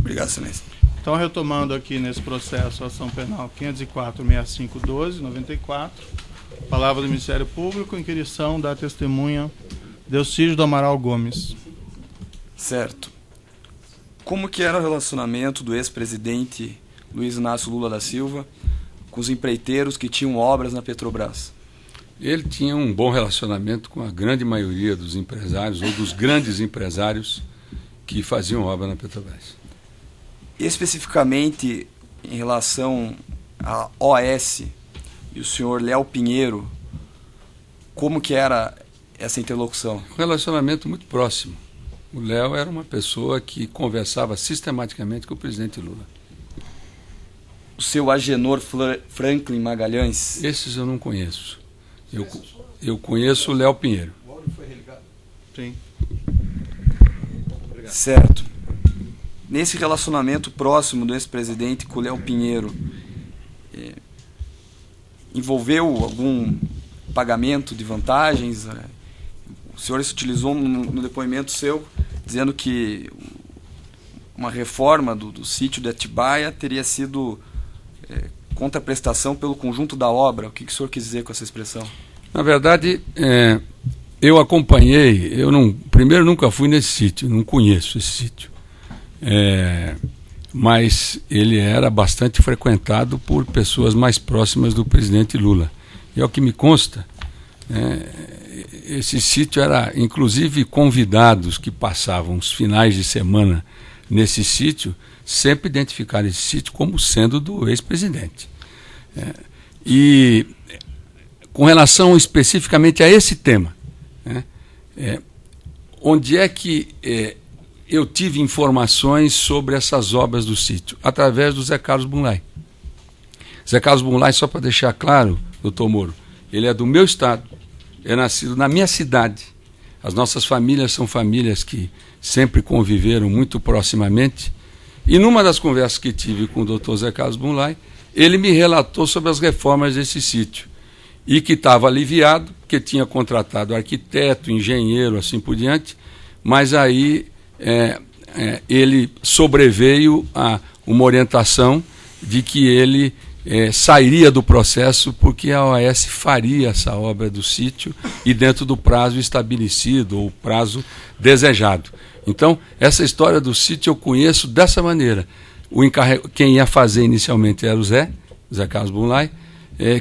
Obrigado, excelência. Então, retomando aqui nesse processo, ação penal 504-6512-94, palavra do Ministério Público, inquirição da testemunha Delcídio do Amaral Gomes. Certo. Como que era o relacionamento do ex-presidente Luiz Inácio Lula da Silva com os empreiteiros que tinham obras na Petrobras? Ele tinha um bom relacionamento com a grande maioria dos empresários ou dos grandes empresários que faziam obra na Petrobras. Especificamente em relação à OAS e o senhor Léo Pinheiro, como que era essa interlocução? Um relacionamento muito próximo. O Léo era uma pessoa que conversava sistematicamente com o presidente Lula. O seu Agenor Franklin Magalhães? Esses eu não conheço. Eu conheço o Léo Pinheiro. O áudio foi religado? Sim. Obrigado. Certo. Nesse relacionamento próximo do ex-presidente com o Léo Pinheiro, envolveu algum pagamento de vantagens? O senhor se utilizou no depoimento seu, dizendo que uma reforma do sítio de Atibaia teria sido contraprestação pelo conjunto da obra. O que o senhor quis dizer com essa expressão? Na verdade, eu acompanhei, primeiro nunca fui nesse sítio, não conheço esse sítio. Mas ele era bastante frequentado por pessoas mais próximas do presidente Lula. E ao que me consta, esse sítio era, inclusive, convidados que passavam os finais de semana nesse sítio, sempre identificaram esse sítio como sendo do ex-presidente. E com relação especificamente a esse tema, onde é que eu tive informações sobre essas obras do sítio? Através do Zé Carlos Bunlai. Zé Carlos Bunlai, só para deixar claro, doutor Moro, ele é do meu estado, é nascido na minha cidade. As nossas famílias são famílias que sempre conviveram muito proximamente. E numa das conversas que tive com o doutor Zé Carlos Bunlai, ele me relatou sobre as reformas desse sítio. E que estava aliviado, porque tinha contratado arquiteto, engenheiro, assim por diante, mas aí ele sobreveio a uma orientação de que ele sairia do processo porque a OAS faria essa obra do sítio e dentro do prazo estabelecido ou prazo desejado. Então, essa história do sítio eu conheço dessa maneira. Quem ia fazer inicialmente era o Zé Carlos Bunlai,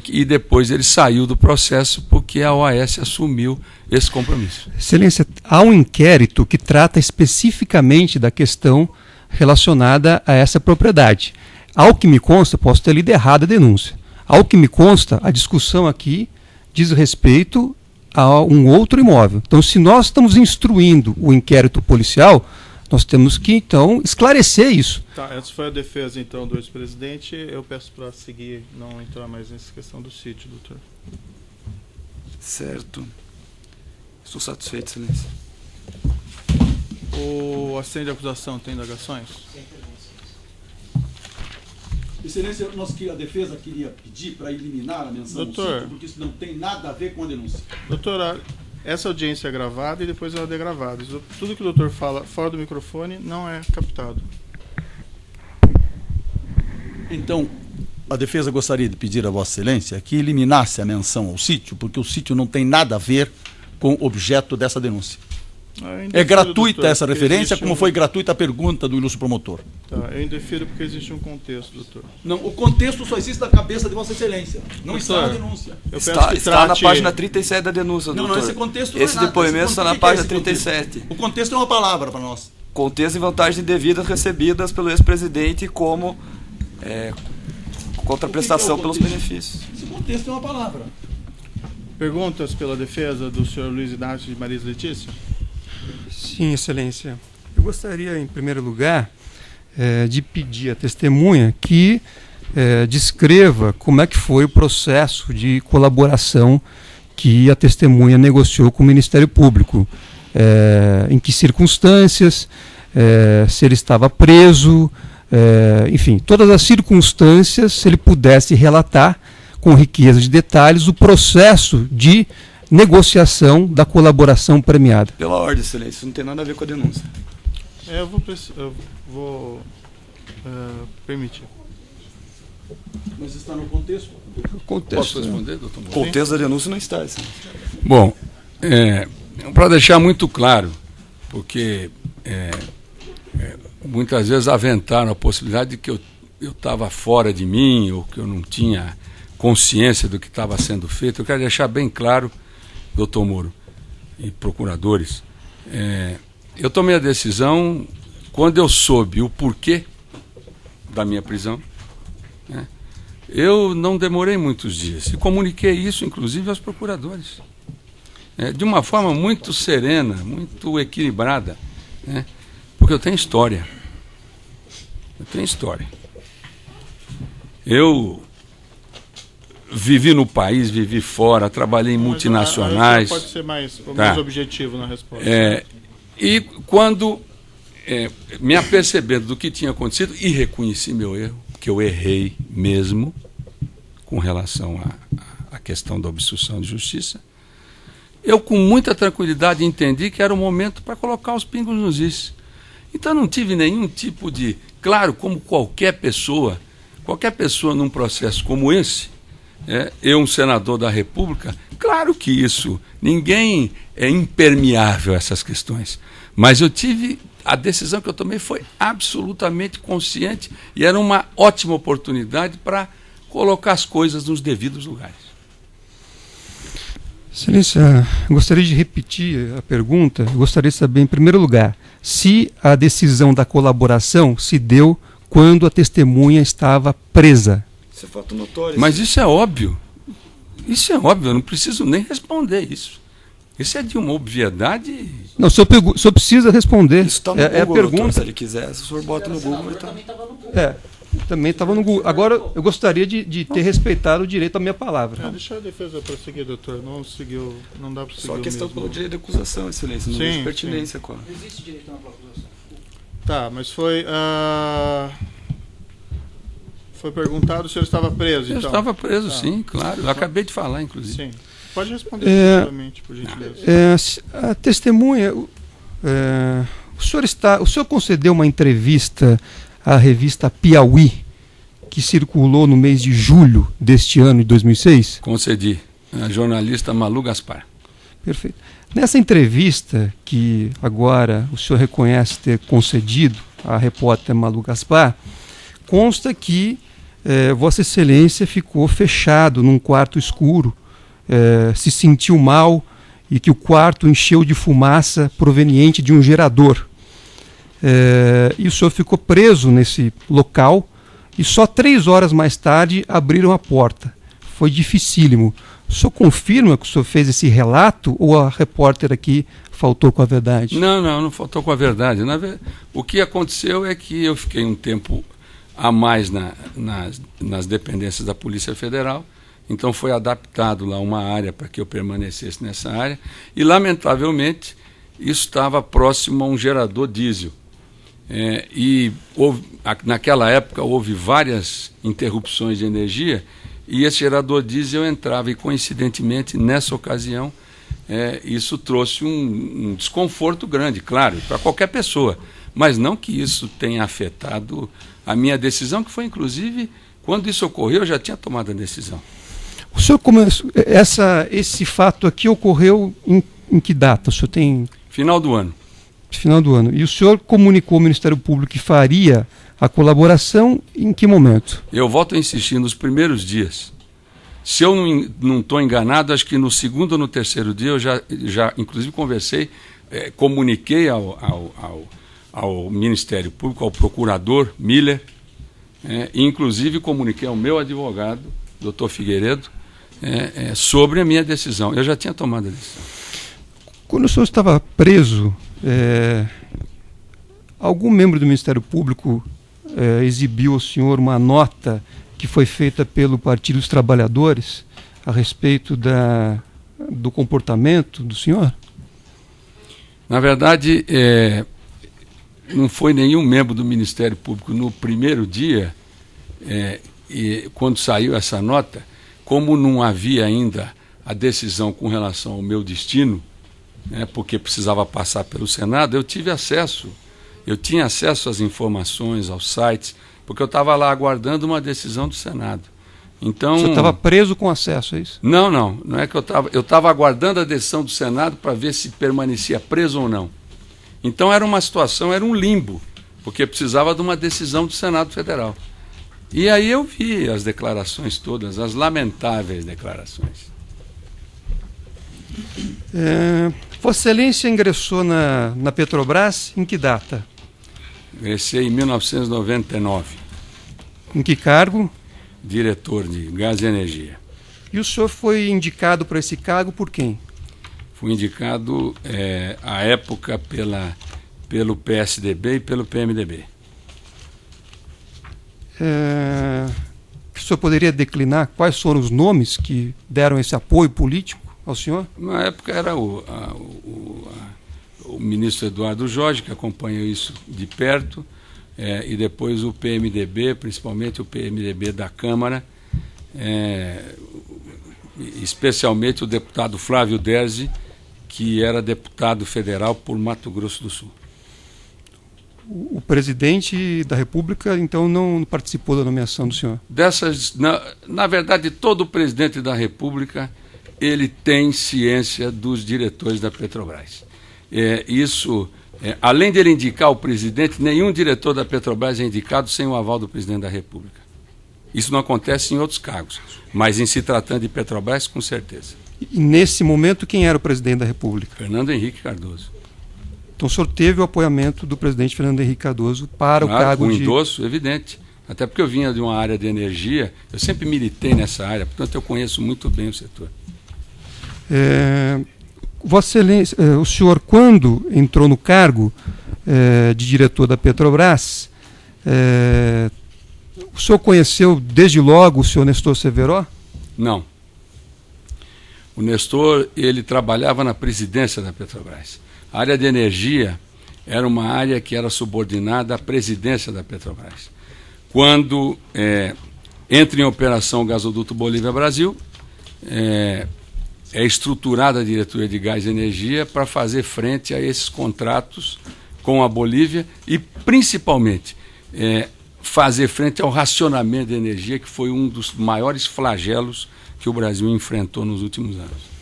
e depois ele saiu do processo porque a OAS assumiu esse compromisso. Excelência, há um inquérito que trata especificamente da questão relacionada a essa propriedade. Ao que me consta, posso ter lido errado a denúncia. Ao que me consta, a discussão aqui diz respeito a um outro imóvel. Então, se nós estamos instruindo o inquérito policial, nós temos que, então, esclarecer isso. Tá, essa foi a defesa, então, do ex-presidente. Eu peço para seguir, não entrar mais nessa questão do sítio, doutor. Certo. Estou satisfeito, excelência. O assistente de acusação tem indagações? Excelência, a defesa queria pedir para eliminar a menção do sítio, porque isso não tem nada a ver com a denúncia. Doutor, essa audiência é gravada e depois ela é degravada. Tudo que o doutor fala fora do microfone não é captado. Então, a defesa gostaria de pedir a Vossa Excelência que eliminasse a menção ao sítio, porque o sítio não tem nada a ver com o objeto dessa denúncia. É gratuita, doutor, essa referência, como foi gratuita a pergunta do ilustre promotor. Tá, eu indefiro porque existe um contexto, doutor. Não, o contexto só existe na cabeça de Vossa Excelência. Não está na denúncia. Está na página 37 da denúncia, doutor. Não, esse contexto esse não é depoimento está na página 37. O contexto é uma palavra para nós. Contexto e vantagens indevidas recebidas pelo ex-presidente como contraprestação pelos benefícios. Esse contexto é uma palavra. Perguntas pela defesa do senhor Luiz Inácio de Maria Letícia? Sim, Excelência. Eu gostaria, em primeiro lugar, de pedir à testemunha que descreva como é que foi o processo de colaboração que a testemunha negociou com o Ministério Público. Em que circunstâncias, se ele estava preso, enfim, todas as circunstâncias, se ele pudesse relatar com riqueza de detalhes o processo de negociação da colaboração premiada. Pela ordem, excelência, isso não tem nada a ver com a denúncia. Eu vou permitir. Mas está no contexto. Posso responder, doutor Moura? O contexto da denúncia não está. Assim. Bom, para deixar muito claro, porque muitas vezes aventaram a possibilidade de que eu estava fora de mim ou que eu não tinha consciência do que estava sendo feito. Eu quero deixar bem claro, doutor Moro e procuradores, eu tomei a decisão quando eu soube o porquê da minha prisão. Eu não demorei muitos dias e comuniquei isso, inclusive, aos procuradores. De uma forma muito serena, muito equilibrada, porque eu tenho história. Eu vivi no país, vivi fora, trabalhei em multinacionais. Pode ser mais objetivo na resposta. E quando me apercebendo do que tinha acontecido e reconheci meu erro, que eu errei mesmo com relação à questão da obstrução de justiça, eu com muita tranquilidade entendi que era o momento para colocar os pingos nos is. Então não tive nenhum tipo de... Claro, como qualquer pessoa num processo como esse, eu, um senador da República, claro que isso, ninguém é impermeável a essas questões, mas a decisão que eu tomei foi absolutamente consciente e era uma ótima oportunidade para colocar as coisas nos devidos lugares. Excelência, gostaria de repetir a pergunta. Gostaria de saber, em primeiro lugar, se a decisão da colaboração se deu quando a testemunha estava presa. Isso é fato notório. Mas isso é óbvio. Isso é óbvio, eu não preciso nem responder isso. Isso é de uma obviedade. Não, o senhor precisa responder. Isso está no Google, a pergunta. doutor, se ele quiser, se o senhor bota no Google, mas tá... Também estava no Google. Agora, eu gostaria de ter respeitado o direito à minha palavra. Deixa a defesa prosseguir, doutor. Não dá para seguir. Só a questão mesmo. pelo direito de acusação, excelência. Não existe pertinência. Não existe direito à acusação. Tá, mas foi perguntado se ele estava preso. Eu então. estava preso, sim, claro. Eu acabei de falar, inclusive. Sim. Pode responder tranquilamente, por gentileza. A testemunha... o senhor concedeu uma entrevista à revista Piauí, que circulou no mês de julho deste ano de 2006? Concedi. A jornalista Malu Gaspar. Perfeito. Nessa entrevista, que agora o senhor reconhece ter concedido à repórter Malu Gaspar, consta que Vossa Excelência ficou fechado num quarto escuro, se sentiu mal e que o quarto encheu de fumaça proveniente de um gerador. E o senhor ficou preso nesse local e só 3 horas mais tarde abriram a porta. Foi dificílimo. O senhor confirma que o senhor fez esse relato ou a repórter aqui faltou com a verdade? Não faltou com a verdade. O que aconteceu é que eu fiquei um tempo a mais nas dependências da Polícia Federal, então foi adaptado lá uma área para que eu permanecesse nessa área e, lamentavelmente, isso estava próximo a um gerador diesel. Naquela época houve várias interrupções de energia e esse gerador diesel entrava e, coincidentemente, nessa ocasião, isso trouxe um desconforto grande, claro, para qualquer pessoa, mas não que isso tenha afetado a minha decisão, que foi, inclusive, quando isso ocorreu, eu já tinha tomado a decisão. O senhor esse fato aqui ocorreu em que data? O senhor tem... Final do ano. Final do ano. E o senhor comunicou ao Ministério Público que faria a colaboração em que momento? Eu volto a insistir, nos primeiros dias. Se eu não estou enganado, acho que no segundo ou no terceiro dia eu já inclusive conversei, comuniquei ao Ministério Público, ao procurador Miller, e inclusive comuniquei ao meu advogado, doutor Figueiredo, sobre a minha decisão. Eu já tinha tomado a decisão. Quando o senhor estava preso, algum membro do Ministério Público exibiu ao senhor uma nota que foi feita pelo Partido dos Trabalhadores a respeito do comportamento do senhor? Na verdade, não foi nenhum membro do Ministério Público no primeiro dia, e quando saiu essa nota, como não havia ainda a decisão com relação ao meu destino, porque precisava passar pelo Senado, eu tive acesso Eu tinha acesso às informações, aos sites, porque eu estava lá aguardando uma decisão do Senado. Então, você estava preso com acesso, é isso? Não é que eu estava aguardando a decisão do Senado para ver se permanecia preso ou não. Então era uma situação, era um limbo, porque precisava de uma decisão do Senado Federal. E aí eu vi as declarações todas, as lamentáveis declarações. Vossa Excelência ingressou na Petrobras em que data? Ingressei em 1999. Em que cargo? Diretor de Gás e Energia. E o senhor foi indicado para esse cargo por quem? Fui indicado, à época, pelo PSDB e pelo PMDB. O senhor poderia declinar quais foram os nomes que deram esse apoio político ao senhor? Na época era o ministro Eduardo Jorge, que acompanhou isso de perto, e depois o PMDB, principalmente o PMDB da Câmara, especialmente o deputado Flávio Derzi, que era deputado federal por Mato Grosso do Sul. O presidente da República, então, não participou da nomeação do senhor? Na verdade, todo presidente da República ele tem ciência dos diretores da Petrobras. Além de ele indicar o presidente, nenhum diretor da Petrobras é indicado sem o aval do presidente da República. Isso não acontece em outros cargos, mas em se tratando de Petrobras, com certeza. E nesse momento, quem era o presidente da República? Fernando Henrique Cardoso. Então o senhor teve o apoiamento do presidente Fernando Henrique Cardoso para o cargo de... Um endosso, evidente. Até porque eu vinha de uma área de energia, eu sempre militei nessa área, portanto eu conheço muito bem o setor. Vossa Excelência, o senhor, quando entrou no cargo de diretor da Petrobras, o senhor conheceu desde logo o senhor Nestor Severo? Não. O Nestor, ele trabalhava na presidência da Petrobras. A área de energia era uma área que era subordinada à presidência da Petrobras. Quando entra em operação o gasoduto Bolívia-Brasil, é estruturada a diretoria de gás e energia para fazer frente a esses contratos com a Bolívia e, principalmente, fazer frente ao racionamento de energia, que foi um dos maiores flagelos que o Brasil enfrentou nos últimos anos.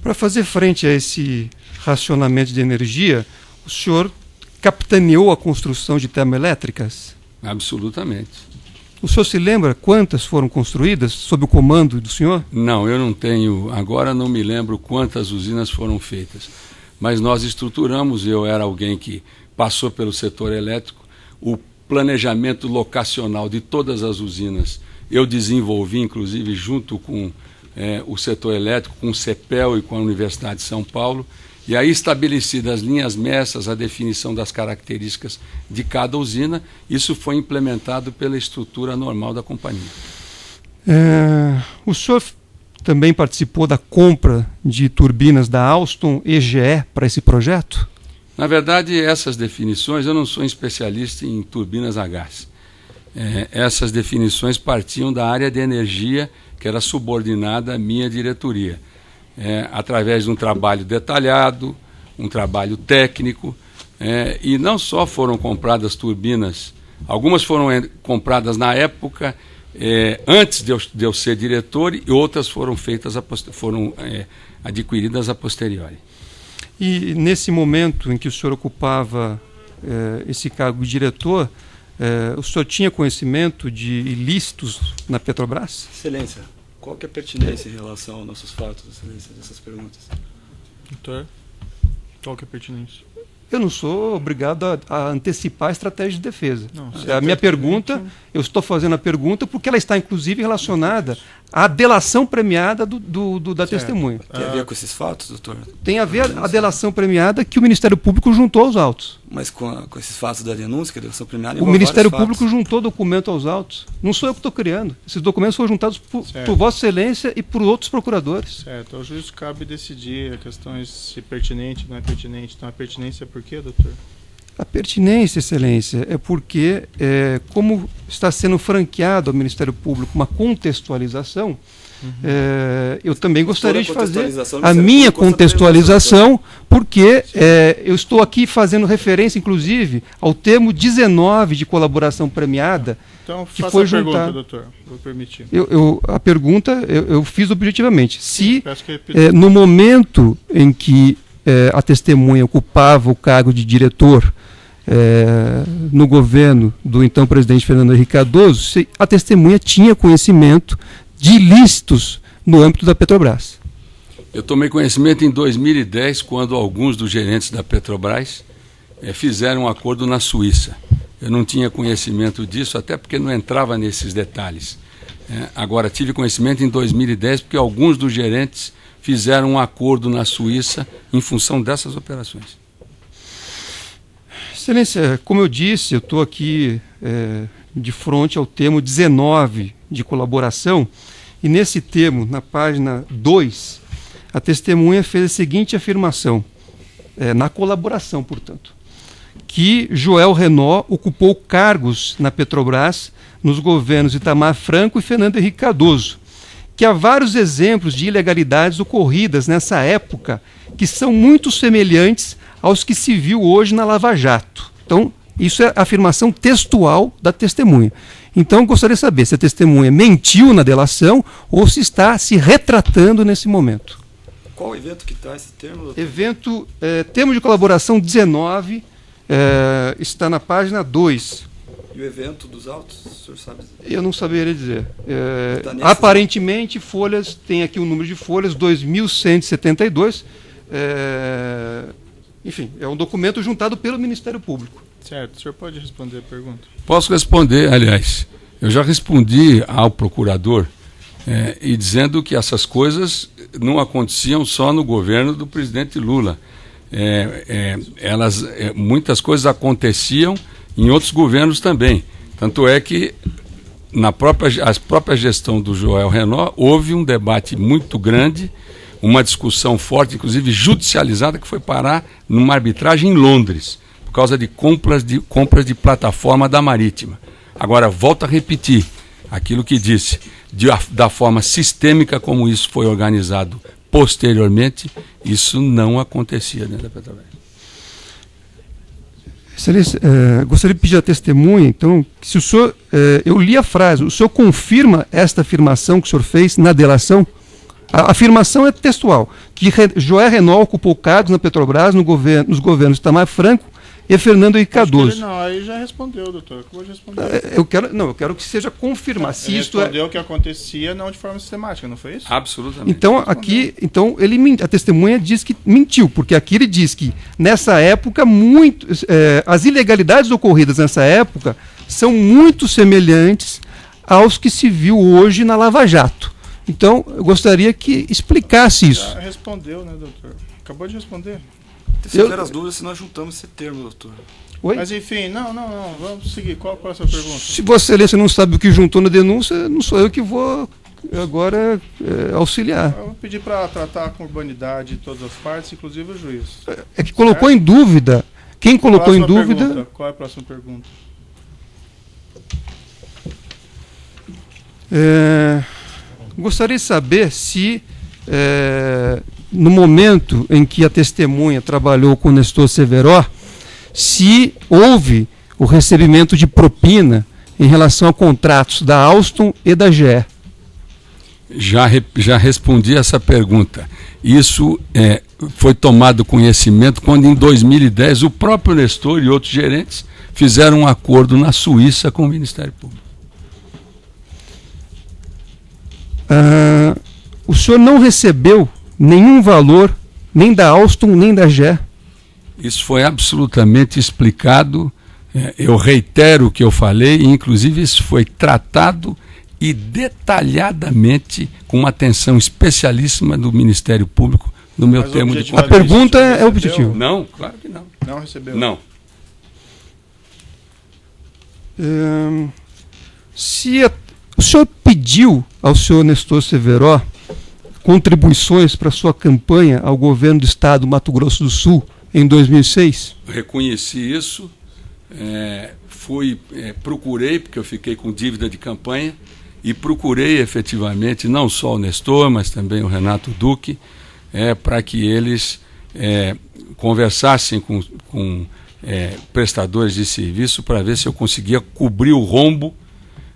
Para fazer frente a esse racionamento de energia, o senhor capitaneou a construção de termoelétricas? Absolutamente. O senhor se lembra quantas foram construídas sob o comando do senhor? Não, eu não tenho, agora não me lembro quantas usinas foram feitas, mas nós estruturamos, eu era alguém que passou pelo setor elétrico, o planejamento locacional de todas as usinas, eu desenvolvi, inclusive, junto com o setor elétrico, com o CEPEL e com a Universidade de São Paulo, e aí estabelecidas as linhas mestras, a definição das características de cada usina, isso foi implementado pela estrutura normal da companhia. O senhor também participou da compra de turbinas da Alstom EGE para esse projeto? Na verdade, essas definições, eu não sou especialista em turbinas a gás. Essas definições partiam da área de energia, que era subordinada à minha diretoria, através de um trabalho detalhado, um trabalho técnico, e não só foram compradas turbinas, algumas foram compradas na época, antes de eu ser diretor, e outras foram adquiridas a posteriori. E nesse momento em que o senhor ocupava esse cargo de diretor, o senhor tinha conhecimento de ilícitos na Petrobras? Excelência, qual que é a pertinência em relação aos nossos fatos, Excelência, dessas perguntas? Doutor, qual que é a pertinência? Eu não sou obrigado a antecipar a estratégia de defesa. Não, a minha pergunta, eu estou fazendo a pergunta porque ela está inclusive relacionada à delação premiada da testemunha. Tem a ver com esses fatos, doutor? Tem a ver a delação premiada que o Ministério Público juntou aos autos. Mas com esses fatos da denúncia, que a delação premiada o Ministério Público juntou documento aos autos. Não sou eu que estou criando. Esses documentos foram juntados por Vossa Excelência e por outros procuradores. Certo. Ao juiz cabe decidir a questão se pertinente ou não é pertinente. Então a pertinência é por quê, doutor? A pertinência, Excelência, é porque, como está sendo franqueado ao Ministério Público uma contextualização, eu também gostaria de Toda fazer contextualização a serve minha como contextualização, porque eu estou aqui fazendo referência, inclusive, ao termo 19 de colaboração premiada, Então, que faça foi a pergunta, juntado. doutor. Vou permitir. A pergunta eu fiz objetivamente. Se Peço que repita. no momento em que a testemunha ocupava o cargo de diretor no governo do então presidente Fernando Henrique Cardoso, se a testemunha tinha conhecimento de ilícitos no âmbito da Petrobras. Eu tomei conhecimento em 2010, quando alguns dos gerentes da Petrobras fizeram um acordo na Suíça. Eu não tinha conhecimento disso, até porque não entrava nesses detalhes. Agora, tive conhecimento em 2010, porque alguns dos gerentes fizeram um acordo na Suíça em função dessas operações. Excelência, como eu disse, eu estou aqui de frente ao termo 19 de colaboração, e nesse termo, na página 2, a testemunha fez a seguinte afirmação, na colaboração, portanto, que Joel Renault ocupou cargos na Petrobras nos governos Itamar Franco e Fernando Henrique Cardoso, que há vários exemplos de ilegalidades ocorridas nessa época que são muito semelhantes aos que se viu hoje na Lava Jato. Então, isso é a afirmação textual da testemunha. Então, gostaria de saber se a testemunha mentiu na delação ou se está se retratando nesse momento. Qual evento que está esse termo, doutor? Evento, termo de colaboração 19, está na página 2. E o evento dos autos, o senhor sabe? Eu não saberia dizer. Tá nesse, Aparentemente, folhas, tem aqui o número de folhas, 2.172. Enfim, é um documento juntado pelo Ministério Público. Certo, o senhor pode responder a pergunta? Posso responder, aliás. Eu já respondi ao procurador e dizendo que essas coisas não aconteciam só no governo do presidente Lula. Muitas coisas aconteciam em outros governos também. Tanto é que a própria gestão do Joel Renault houve um debate muito grande, uma discussão forte, inclusive judicializada, que foi parar numa arbitragem em Londres, por causa de compras de plataforma da Marítima. Agora, volto a repetir aquilo que disse, da forma sistêmica como isso foi organizado posteriormente, isso não acontecia dentro da Petrobras. Excelência, gostaria de pedir a testemunha, então, que se o senhor, eu li a frase, o senhor confirma esta afirmação que o senhor fez na delação? A afirmação é textual, que Joel Renault ocupou cargos na Petrobras nos governos Itamar Franco e Fernando Henrique Cardoso. Não, aí já respondeu, doutor. Acabou de responder. Eu quero que seja confirmado. Se isto respondeu o que acontecia, não de forma sistemática, não foi isso? Absolutamente. Então, a testemunha diz que mentiu, porque aqui ele diz que nessa época as ilegalidades ocorridas nessa época são muito semelhantes aos que se viu hoje na Lava Jato. Então, eu gostaria que explicasse isso. Já respondeu, né, doutor? Acabou de responder. Terceira as dúvidas se nós juntamos esse termo, doutor. Oi? Mas enfim, não, vamos seguir. Qual é a sua pergunta? Se Vossa Excelência não sabe o que juntou na denúncia, não sou eu que vou agora auxiliar. Eu vou pedir para tratar com urbanidade todas as partes, inclusive o juiz. É que colocou em dúvida. Quem colocou em dúvida... Pergunta. Qual é a próxima pergunta? Gostaria de saber se, no momento em que a testemunha trabalhou com o Nestor Severo, se houve o recebimento de propina em relação a contratos da Alstom e da GE. Já respondi essa pergunta. Isso foi tomado conhecimento quando, em 2010, o próprio Nestor e outros gerentes fizeram um acordo na Suíça com o Ministério Público. O senhor não recebeu nenhum valor, nem da Alstom, nem da GE? Isso foi absolutamente explicado. Eu reitero o que eu falei, e inclusive isso foi tratado e detalhadamente com uma atenção especialíssima do Ministério Público no meu termo de A pergunta é objetiva. Não, claro que não. Não recebeu? Não. O senhor pediu ao senhor Nestor Severo contribuições para sua campanha ao governo do estado do Mato Grosso do Sul em 2006? Reconheci isso, procurei, porque eu fiquei com dívida de campanha, e procurei efetivamente não só o Nestor, mas também o Renato Duque, para que eles conversassem com prestadores de serviço para ver se eu conseguia cobrir o rombo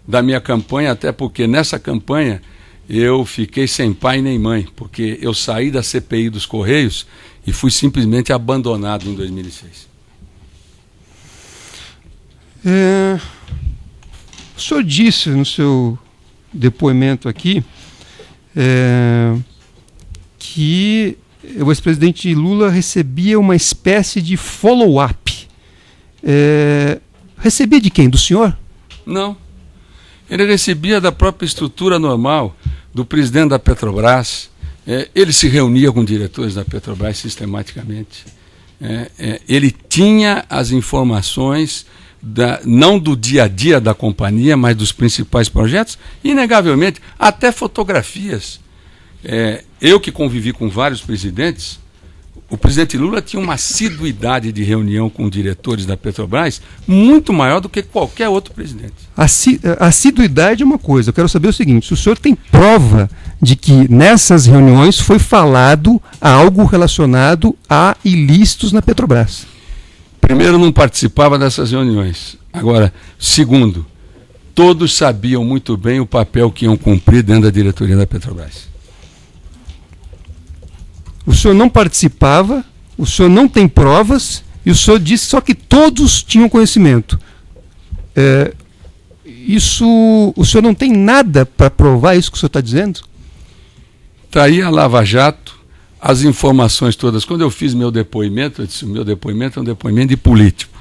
da minha campanha, até porque nessa campanha eu fiquei sem pai nem mãe, porque eu saí da CPI dos Correios e fui simplesmente abandonado em 2006. O senhor disse no seu depoimento aqui que o ex-presidente Lula recebia uma espécie de follow-up. Recebia de quem? Do senhor? Não. Ele recebia da própria estrutura normal do presidente da Petrobras. Ele se reunia com diretores da Petrobras sistematicamente. Ele tinha as informações não do dia a dia da companhia, mas dos principais projetos, inegavelmente, até fotografias. Eu que convivi com vários presidentes, o presidente Lula tinha uma assiduidade de reunião com diretores da Petrobras muito maior do que qualquer outro presidente. Assiduidade é uma coisa. Eu quero saber o seguinte: se o senhor tem prova de que nessas reuniões foi falado algo relacionado a ilícitos na Petrobras? Primeiro, não participava dessas reuniões. Agora, segundo, todos sabiam muito bem o papel que iam cumprir dentro da diretoria da Petrobras. O senhor não participava, o senhor não tem provas, e o senhor disse só que todos tinham conhecimento. O senhor não tem nada para provar isso que o senhor está dizendo? Está aí a Lava Jato, as informações todas. Quando eu fiz meu depoimento, eu disse: o meu depoimento é um depoimento de político.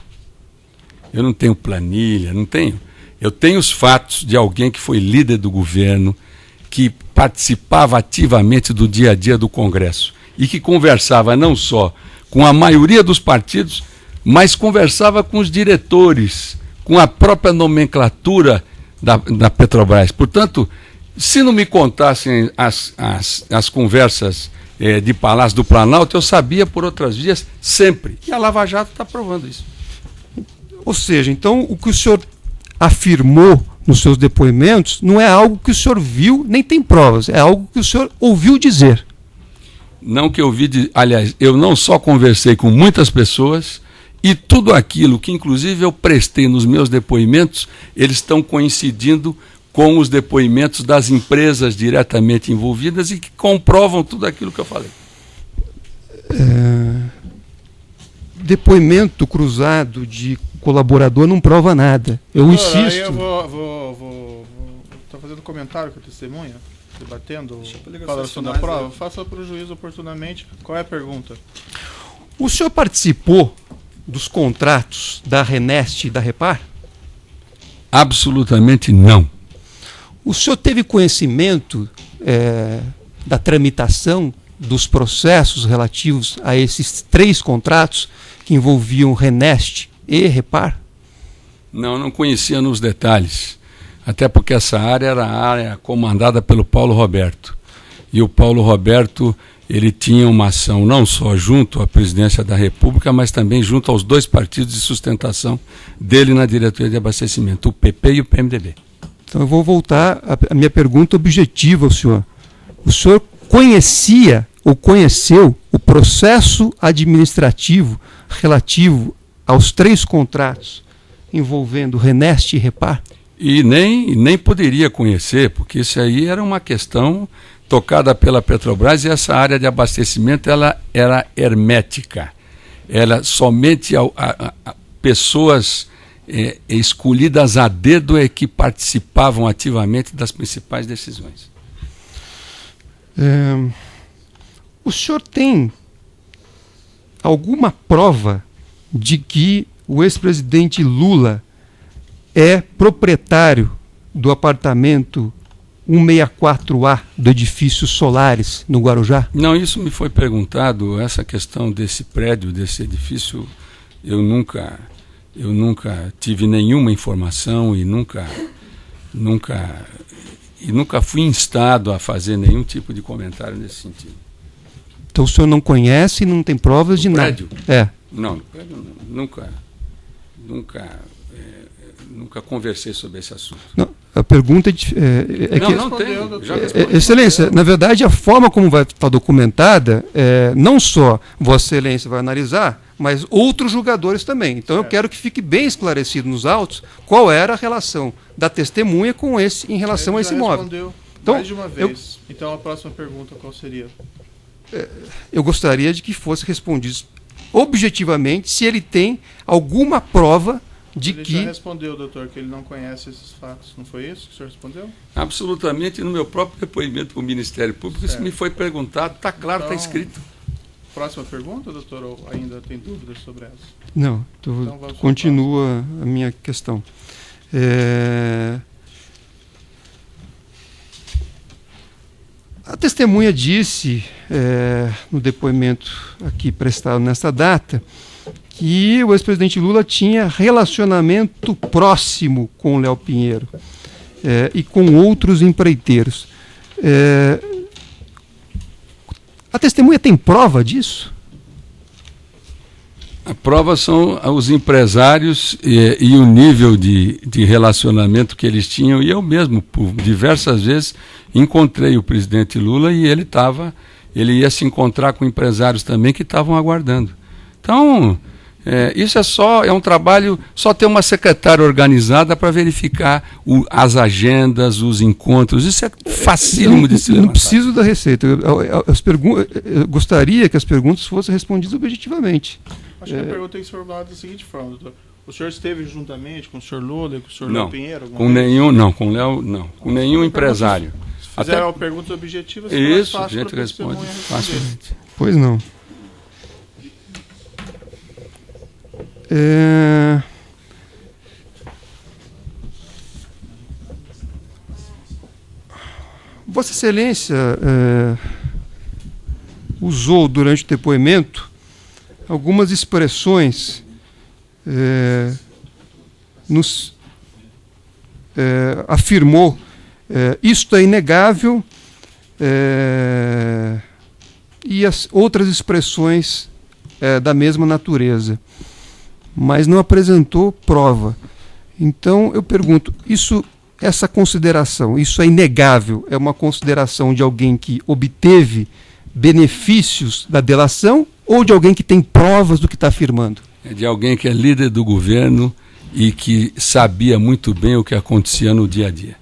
Eu não tenho planilha, não tenho. Eu tenho os fatos de alguém que foi líder do governo, que participava ativamente do dia a dia do Congresso e que conversava não só com a maioria dos partidos, mas conversava com os diretores, com a própria nomenclatura da Petrobras. Portanto, se não me contassem as conversas de Palácio do Planalto, eu sabia por outras vias sempre. E a Lava Jato está provando isso. Ou seja, então o que o senhor afirmou nos seus depoimentos não é algo que o senhor viu, nem tem provas, é algo que o senhor ouviu dizer. Não que eu ouvi, aliás, eu não só conversei com muitas pessoas, e tudo aquilo que inclusive eu prestei nos meus depoimentos, eles estão coincidindo com os depoimentos das empresas diretamente envolvidas e que comprovam tudo aquilo que eu falei. Depoimento cruzado de colaborador não prova nada. Eu insisto. Aí eu vou tá fazendo comentário com a testemunha, debatendo a relação da prova. Faça para o juiz oportunamente. Qual é a pergunta? O senhor participou dos contratos da Renest e da Repar? Absolutamente não. O senhor teve conhecimento da tramitação dos processos relativos a esses 3 contratos que envolviam Renest e Repar? Não conhecia nos detalhes, até porque essa área era a área comandada pelo Paulo Roberto. E o Paulo Roberto, ele tinha uma ação não só junto à presidência da República, mas também junto aos 2 partidos de sustentação dele na diretoria de abastecimento, o PP e o PMDB. Então eu vou voltar à minha pergunta objetiva ao senhor. O senhor conhecia ou conheceu o processo administrativo relativo aos 3 contratos envolvendo Renest e Repar? E nem poderia conhecer, porque isso aí era uma questão tocada pela Petrobras, e essa área de abastecimento ela era hermética. Ela somente pessoas escolhidas a dedo é que participavam ativamente das principais decisões. O senhor tem alguma prova de que o ex-presidente Lula é proprietário do apartamento 164A do edifício Solares, no Guarujá? Não, isso me foi perguntado, essa questão desse prédio, desse edifício, eu nunca tive nenhuma informação e nunca fui instado a fazer nenhum tipo de comentário nesse sentido. Então o senhor não conhece e não tem provas de nada? Prédio? Não, prédio não. Nunca conversei sobre esse assunto. Não, A pergunta é não tem. Excelência, na verdade, a forma como vai estar documentada, não só Vossa Excelência vai analisar, mas outros julgadores também. Então, eu quero que fique bem esclarecido nos autos qual era a relação da testemunha com em relação a esse imóvel. Respondeu então, mais de uma vez. Então, a próxima pergunta qual seria? Eu gostaria de que fosse respondido objetivamente se ele tem alguma prova Ele já respondeu, doutor, que ele não conhece esses fatos. Não foi isso que o senhor respondeu? Absolutamente, no meu próprio depoimento para o Ministério Público, isso me foi perguntado, está claro, está escrito. Próxima pergunta, doutor, ou ainda tem dúvidas sobre essa? Não, então continua a minha questão. A testemunha disse, no depoimento aqui prestado nesta data, que o ex-presidente Lula tinha relacionamento próximo com o Léo Pinheiro e com outros empreiteiros. A testemunha tem prova disso? A prova são os empresários e o nível de relacionamento que eles tinham. E eu mesmo, por diversas vezes, encontrei o presidente Lula e ele ia se encontrar com empresários também que estavam aguardando. Então, isso é um trabalho, só ter uma secretária organizada para verificar as agendas, os encontros. Isso é facílimo de se levantar. Não preciso da receita. Eu gostaria que as perguntas fossem respondidas objetivamente. Acho que a pergunta tem que ser formulada da seguinte forma, doutor. O senhor esteve juntamente com o senhor Lula e com o senhor Léo Pinheiro? Com nenhum, não. Com o Léo, não. Com nenhum empresário. Se fizer uma pergunta objetiva, isso, a gente responde facilmente. Pois não. Vossa Excelência usou durante o depoimento algumas expressões afirmou isto é inegável e as outras expressões da mesma natureza, mas não apresentou prova. Então eu pergunto, essa consideração, isso é inegável, é uma consideração de alguém que obteve benefícios da delação ou de alguém que tem provas do que está afirmando? É de alguém que é líder do governo e que sabia muito bem o que acontecia no dia a dia.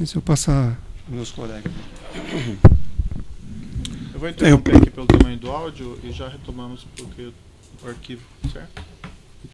Se eu passar meus colegas. Eu vou interromper aqui pelo tamanho do áudio e já retomamos porque o arquivo, certo?